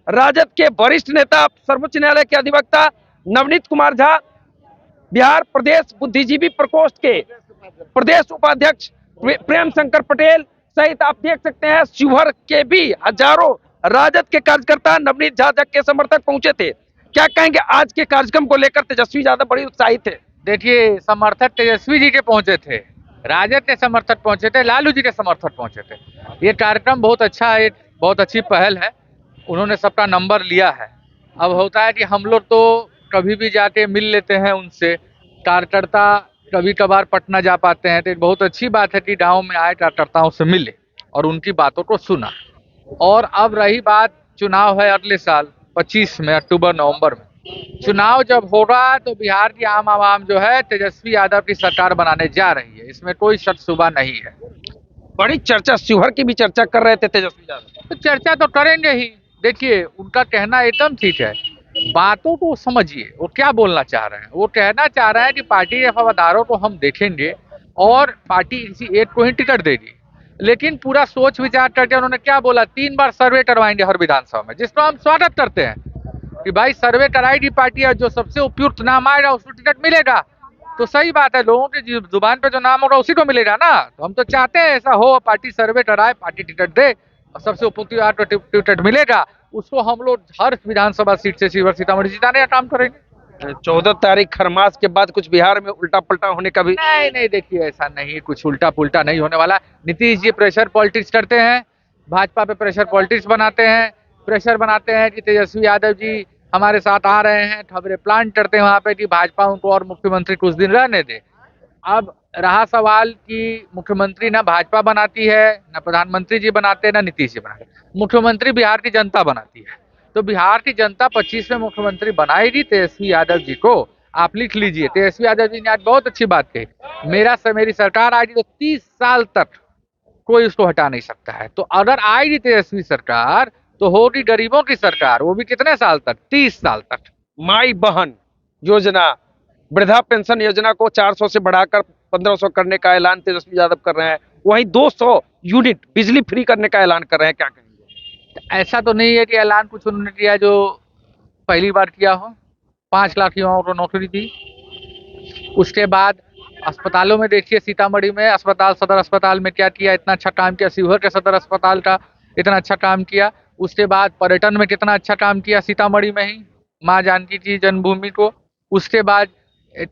राजद के वरिष्ठ नेता सर्वोच्च न्यायालय के अधिवक्ता नवनीत कुमार झा, बिहार प्रदेश बुद्धिजीवी प्रकोष्ठ के प्रदेश उपाध्यक्ष प्रेम शंकर पटेल सहित आप देख सकते हैं शिवहर के भी हजारों राजद के कार्यकर्ता नवनीत झा के समर्थक पहुंचे थे। क्या कहेंगे आज के कार्यक्रम को लेकर? तेजस्वी यादव बड़ी उत्साहित थे। देखिए, समर्थक तेजस्वी जी के पहुंचे थे, राजद के समर्थक पहुंचे थे, लालू जी के समर्थक पहुंचे थे। ये कार्यक्रम बहुत अच्छा है, बहुत अच्छी पहल है। उन्होंने सबका नंबर लिया है। अब होता है कि हम लोग तो कभी भी जाके मिल लेते हैं उनसे, कार्यकर्ता कभी कभार पटना जा पाते हैं, तो बहुत अच्छी बात है कि गाँव में आए कार्यकर्ताओं से मिले और उनकी बातों को सुना। और अब रही बात, चुनाव है अगले साल 25 में, अक्टूबर नवंबर में चुनाव जब होगा तो बिहार की आम आवाम जो है तेजस्वी यादव की सरकार बनाने जा रही है, इसमें कोई शक शुबा नहीं है। बड़ी चर्चा, शिवहर की भी चर्चा कर रहे थे तेजस्वी यादव। तो चर्चा तो करेंगे ही। देखिए, उनका कहना एकदम ठीक है, बातों को समझिए, वो क्या बोलना चाह रहे हैं। वो कहना चाह रहे हैं कि पार्टी के वफादारों को हम देखेंगे और पार्टी किसी एक को ही टिकट देगी, लेकिन पूरा सोच विचार करके उन्होंने क्या बोला, 3 बार सर्वे करवाएंगे हर विधानसभा में, जिसको हम स्वागत करते हैं कि भाई सर्वे कराएगी पार्टी और जो सबसे उपयुक्त नाम आएगा उसको टिकट मिलेगा। तो सही बात है, लोगों की जुबान पे जो नाम होगा उसी को मिलेगा ना। तो हम तो चाहते हैं ऐसा हो, पार्टी सर्वे कराए, पार्टी टिकट दे और सबसे उपयुक्त टिकट मिलेगा, उसको हम लोग हर विधानसभा सीट से शिवहर सीतामढ़ी जिताने का काम करेंगे। 14 तारीख खरमास के बाद कुछ बिहार में उल्टा पलटा होने का भी नहीं, देखिए ऐसा नहीं, कुछ उल्टा पुल्टा नहीं होने वाला। नीतीश जी प्रेशर पॉलिटिक्स करते हैं, भाजपा पे प्रेशर पॉलिटिक्स बनाते हैं, प्रेशर बनाते हैं कि तेजस्वी यादव जी हमारे साथ आ रहे हैं, खबरें प्लांट करते हैं वहां पे कि भाजपा उनको और मुख्यमंत्री कुछ दिन रहने दे। अब रहा सवाल कि मुख्यमंत्री ना भाजपा बनाती है, ना प्रधानमंत्री जी बनाते हैं, ना नीतीश जी बनाते हैं, मुख्यमंत्री बिहार की जनता बनाती है। तो बिहार की जनता 25 में मुख्यमंत्री बनाएगी तेजस्वी यादव जी को। आप लिख लीजिए, तेजस्वी यादव जी ने आज बहुत अच्छी बात कही, मेरी सरकार आएगी तो 30 साल तक कोई उसको हटा नहीं सकता है। तो अगर आएगी तेजस्वी सरकार तो होगी गरीबों की सरकार, वो भी कितने साल तक, 30 साल तक। माई बहन योजना, वृद्धा पेंशन योजना को 400 से बढ़ाकर 1500 करने का ऐलान तेजस्वी यादव कर रहे हैं। वहीं 200 यूनिट बिजली फ्री करने का ऐलान कर रहे हैं। क्या कहेंगे? ऐसा तो नहीं है कि ऐलान कुछ उन्होंने किया जो पहली बार किया हो। 5 लाख युवाओं को नौकरी दी। उसके बाद अस्पतालों में देखिए, सीतामढ़ी में अस्पताल, सदर अस्पताल में क्या किया, इतना अच्छा काम किया। शिवहर के सदर अस्पताल का इतना अच्छा काम किया। उसके बाद पर्यटन में कितना अच्छा काम किया सीतामढ़ी में ही, माँ जानकी जी जन्मभूमि को। उसके बाद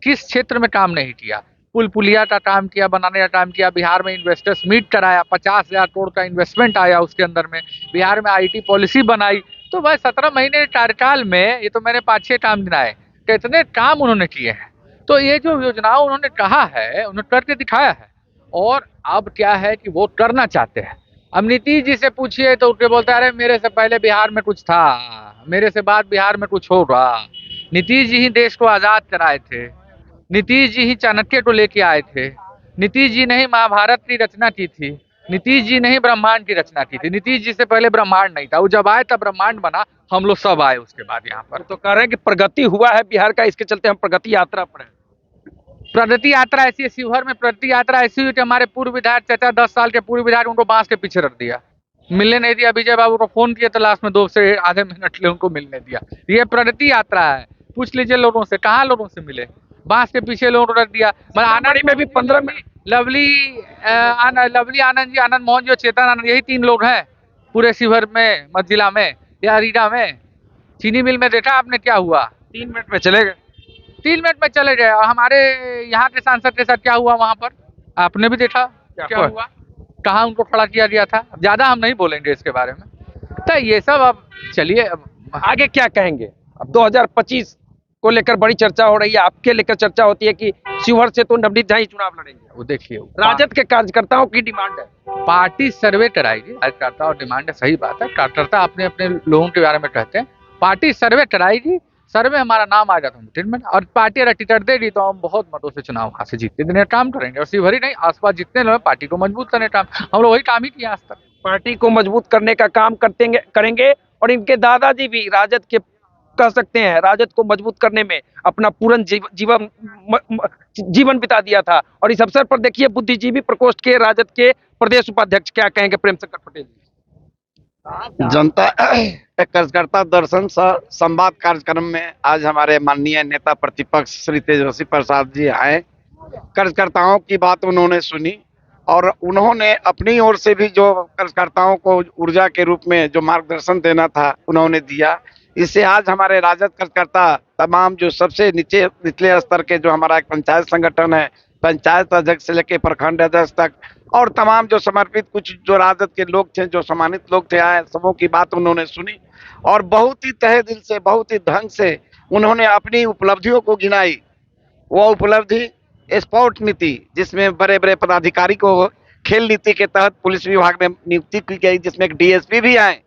किस क्षेत्र में काम नहीं किया, पुल पुलिया का काम किया, बनाने का काम किया। बिहार में इन्वेस्टर्स मीट कराया, 50,000 करोड़ का इन्वेस्टमेंट आया उसके अंदर में। बिहार में आईटी पॉलिसी बनाई। तो भाई 17 महीने कार्यकाल में ये तो मैंने 5-6 काम गिनाए, कितने काम उन्होंने किए हैं। तो ये जो योजनाओं उन्होंने कहा है, उन्होंने करके दिखाया है। और अब क्या है कि वो करना चाहते हैं। अब नीतीश जी से पूछिए तो उनके बोलते हैं, अरे मेरे से पहले बिहार में कुछ था, मेरे से बाद बिहार में कुछ होगा। नीतीश जी ही देश को आजाद कराए थे, नीतीश जी ही चाणक्य को लेके आए थे, नीतीश जी ने ही महाभारत की रचना की थी, नीतीश जी ने ही ब्रह्मांड की रचना की थी। नीतीश जी से पहले ब्रह्मांड नहीं था, वो जब आए तब ब्रह्मांड बना, हम लोग सब आए उसके बाद यहाँ पर। तो कह रहे हैं कि प्रगति हुआ है बिहार का, इसके चलते हम प्रगति यात्रा पर हैं। प्रगति यात्रा ऐसी है, शिवहर में प्रगति यात्रा ऐसी हुई कि हमारे पूर्व विधायक चाचा, 10 साल के पूर्व विधायक, उनको बांस के पीछे रख दिया, मिलने नहीं दिया। विजय बाबू को फोन किया तो लास्ट में 2 से आधे मिनट ले उनको मिलने दिया। ये प्रगति यात्रा है। पूछ लीजिए लोगों से, कहाँ लोगों से मिले, बांस के पीछे लोगों को रख दिया। मतलब आनंद में भी 15 में लवली आनंद जी, आनंद मोहन जी, चेतन आनंद, यही 3 लोग हैं पूरे शिवहर में, मध्य जिला में या रीडा में। चीनी मिल में देखा आपने क्या हुआ, 3 मिनट में चले गए, 3 मिनट में चले गए। और हमारे यहाँ के सांसद के साथ क्या हुआ वहां पर, आपने भी देखा क्या हुआ, कहाँ उनको खड़ा किया गया था। ज्यादा हम नहीं बोलेंगे इसके बारे में। तो ये सब अब चलिए, आगे क्या कहेंगे? अब 2025 को लेकर बड़ी चर्चा हो रही है, आपके लेकर चर्चा होती है कि शिवहर से तो नवनीत झा ही चुनाव लड़ेंगे। वो देखिए, राजद के कार्यकर्ताओं की डिमांड है, पार्टी सर्वे कराएगी। कार्यकर्ता और डिमांड है, सही बात है, कार्यकर्ता अपने अपने लोगों के बारे में कहते हैं। पार्टी सर्वे कराएगी, सर्वे हमारा नाम आ जाता है और पार्टी अगर टिकट देगी तो हम बहुत मतों से चुनाव वहां से जीतते देने काम करेंगे। और शिवहर ही नहीं, आसपास जितने लोग, पार्टी को मजबूत करने का काम हम लोग वही काम ही किया आज तक। पार्टी को मजबूत करने का काम करेंगे। और इनके दादाजी भी राजद के, कह सकते हैं, राजद को मजबूत करने में अपना पूर्ण जीवन बिता दिया था। और इस अवसर पर देखिए बुद्धिजीवी प्रकोष्ठ के राजद के प्रदेश उपाध्यक्ष क्या कहेंगे प्रेम शंकर पटेल जी। जनता कार्यकर्ता दर्शन संवाद कार्यक्रम में आज हमारे माननीय नेता प्रतिपक्ष श्री तेजस्वी प्रसाद जी आए। कार्यकर्ताओं की बात उन्होंने सुनी और उन्होंने अपनी ओर से भी जो कार्यकर्ताओं को ऊर्जा के रूप में जो मार्गदर्शन देना था उन्होंने दिया। इससे आज हमारे राजद कार्यकर्ता तमाम जो सबसे निचले स्तर के जो हमारा एक पंचायत संगठन है, पंचायत अध्यक्ष से लेकर प्रखंड अध्यक्ष तक और तमाम जो समर्पित कुछ जो राजद के लोग थे, जो सम्मानित लोग थे, आए सबों की बात उन्होंने सुनी और बहुत ही तहे दिल से, बहुत ही ढंग से उन्होंने अपनी उपलब्धियों को गिनाई। वो उपलब्धि स्पोर्ट नीति, जिसमें बड़े बड़े पदाधिकारी को खेल नीति के तहत पुलिस विभाग में नियुक्ति की गई, जिसमें एक डीएसपी भी आए।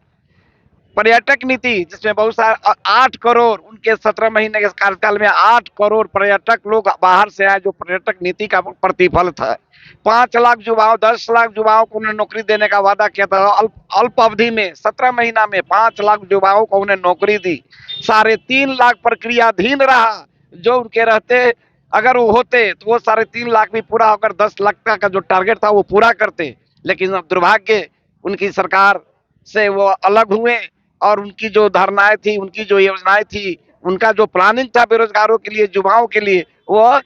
पर्यटक नीति, जिसमें बहुत सारे 8 करोड़ उनके 17 महीने के कार्यकाल में 8 करोड़ पर्यटक लोग बाहर से आए, जो पर्यटक नीति का प्रतिफल था। 5 लाख युवाओं, 10 लाख युवाओं को उन्हें नौकरी देने का वादा किया था। अल्प अवधि में 17 महीना में 5 लाख युवाओं को उन्हें नौकरी दी। 3.5 लाख प्रक्रियाधीन रहा, जो उनके रहते अगर वो होते तो वो 3.5 लाख भी पूरा होकर 10 लाख का जो टारगेट था वो पूरा करते। लेकिन अब दुर्भाग्य उनकी सरकार से वो अलग हुए और उनकी जो धारणाएं थी, उनकी जो योजनाएं थी, उनका जो प्लानिंग था बेरोजगारों के लिए, युवाओं के लिए, वो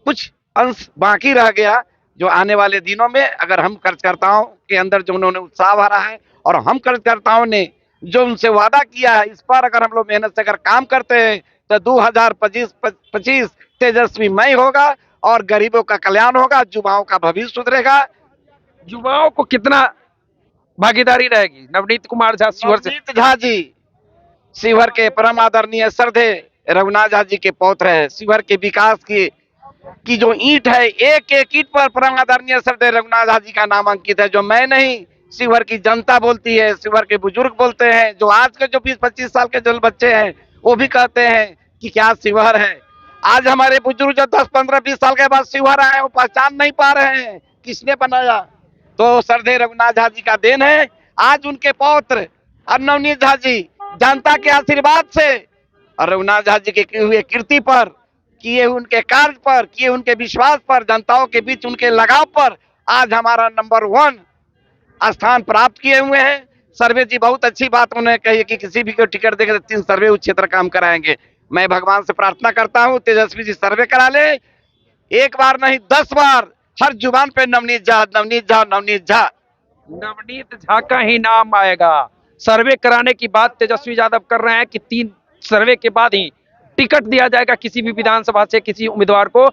कुछ अंश बाकी रह गया। जो आने वाले दिनों में अगर हम कार्यकर्ताओं के अंदर जो उन्होंने उत्साह भरा है और हम कार्यकर्ताओं ने जो उनसे वादा किया है, इस पर अगर हम लोग मेहनत से अगर काम करते हैं तो 2025 तेजस्वी मय होगा और गरीबों का कल्याण होगा, युवाओं का भविष्य सुधरेगा। युवाओं को कितना भागीदारी रहेगी? नवनीत कुमार झा शिवहर से। नवनीत झा जी शिवहर के परम आदरणीय श्रद्धे रघुनाथ झा जी के पौत्र है। शिवहर के विकास की जो ईंट है, एक एक ईंट पर परम आदरणीय श्रद्धे रघुनाथ झा जी का नाम अंकित है। जो मैं नहीं, शिवहर की जनता बोलती है, शिवहर के बुजुर्ग बोलते हैं, जो आज के जो 20-25 साल के जो बच्चे हैं वो भी कहते हैं कि क्या शिवहर है। आज हमारे बुजुर्ग जो 10-15-20 साल के बाद शिवहर आए, वो पहचान नहीं पा रहे हैं किसने बनाया। तो श्रद्धेय रघुनाथ झा जी का देन है। आज उनके पौत्र और नवनीत झा जी जनता के आशीर्वाद से और रघुनाथ झा जी के किए हुए कीर्ति पर, किए उनके कार्य पर, किए उनके विश्वास पर, जनताओं के बीच उनके लगाव पर आज हमारा नंबर 1 स्थान प्राप्त किए हुए हैं। सर्वे जी बहुत अच्छी बात उन्होंने कही कि किसी भी को टिकट देकर 3 सर्वे उस क्षेत्र काम कराएंगे। मैं भगवान से प्रार्थना करता हूं तेजस्वी जी सर्वे करा ले, एक बार नहीं 10 बार हर जुबान पे नवनीत झा, नवनीत झा, नवनीत झा। नवनीत झा का ही नाम आएगा। सर्वे कराने की बात तेजस्वी यादव कर रहे हैं कि 3 सर्वे के बाद ही टिकट दिया जाएगा किसी भी विधानसभा से किसी उम्मीदवार को।